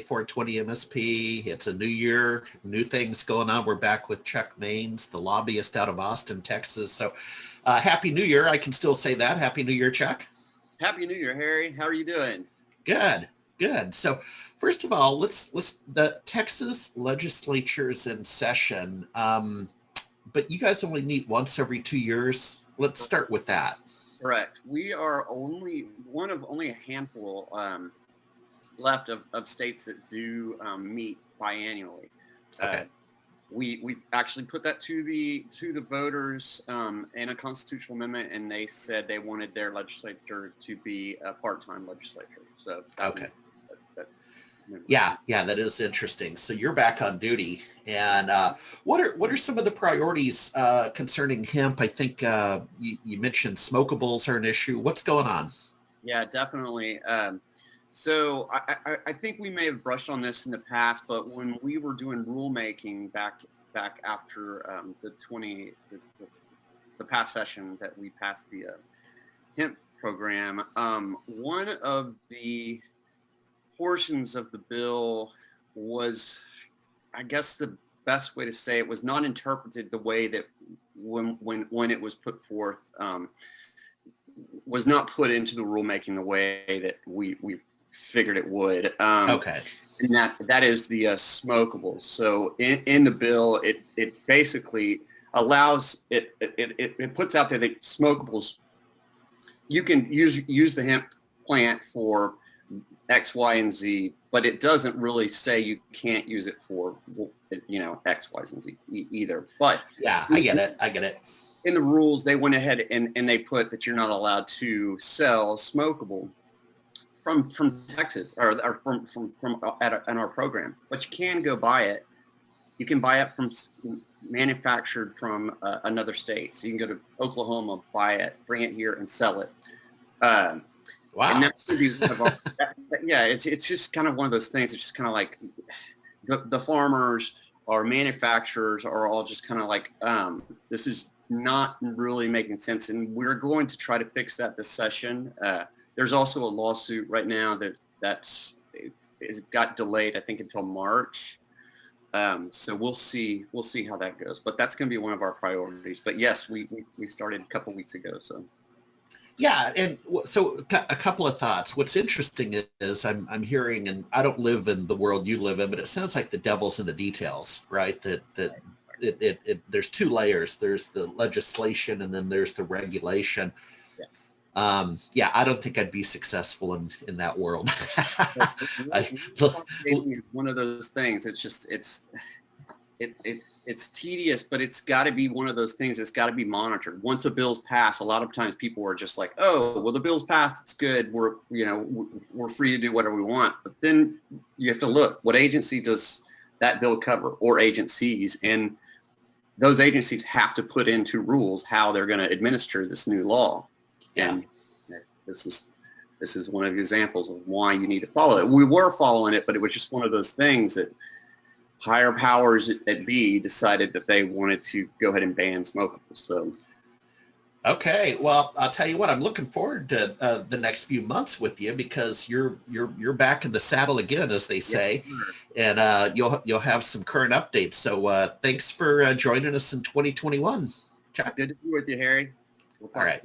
420 MSP. It's a new year, new things going on. We're back with Chuck Maines, the lobbyist out of Austin, Texas. So Happy New Year. I can still say that. Happy New Year, Chuck. Happy New Year, Harry. How are you doing? Good. So first of all, the Texas legislature is in session, but you guys only meet once every 2 years. Let's start with that. Correct. We are only one of only a handful left of states that do meet biannually. Okay. We actually put that to the voters in a constitutional amendment, and they said they wanted their legislature to be a part-time legislature. So okay. Yeah, that is interesting. So you're back on duty, and what are some of the priorities concerning hemp? I think you mentioned smokables are an issue. What's going on? Yeah, definitely. So I think we may have brushed on this in the past, but when we were doing rulemaking back after the past session that we passed the hemp program, one of the portions of the bill was, I guess the best way to say it, was not interpreted the way that when it was put forth, was not put into the rulemaking the way that we figured it would. Okay. And that is the smokables. So in the bill, it basically allows it puts out there that smokables, you can use the hemp plant for X, Y, and Z, but it doesn't really say you can't use it for, X, Y, and Z either. But yeah, I get it. In the rules, they went ahead and they put that you're not allowed to sell smokable from Texas or from in our program, but you can go buy it. You can buy it from manufactured from another state. So you can go to Oklahoma, buy it, bring it here, and sell it. Wow. And that's it's just kind of one of those things. It's just kind of like the farmers or manufacturers are all just kind of like, this is not really making sense. And we're going to try to fix that this session. There's also a lawsuit right now that's got delayed, I think, until March. So we'll see how that goes. But that's going to be one of our priorities. But yes, we started a couple weeks ago. So. Yeah, and so a couple of thoughts. What's interesting is I'm hearing, and I don't live in the world you live in, but it sounds like the devil's in the details, right? That there's two layers. There's the legislation, and then there's the regulation. Yes. I don't think I'd be successful in that world. One of those things. It's just it's tedious, but it's got to be one of those things that's got to be monitored. Once a bill's passed, a lot of times people are just like, oh, well, the bill's passed, it's good. We're free to do whatever we want. But then you have to look, what agency does that bill cover, or agencies? And those agencies have to put into rules how they're going to administer this new law. Yeah. And this is one of the examples of why you need to follow it. We were following it, but it was just one of those things that higher powers at B decided that they wanted to go ahead and ban smokables. So, okay, well, I'll tell you what, I'm looking forward to the next few months with you, because you're back in the saddle again, as they say, and you'll have some current updates. So thanks for joining us in 2021. Chuck. Good to be with you, Harry. All right.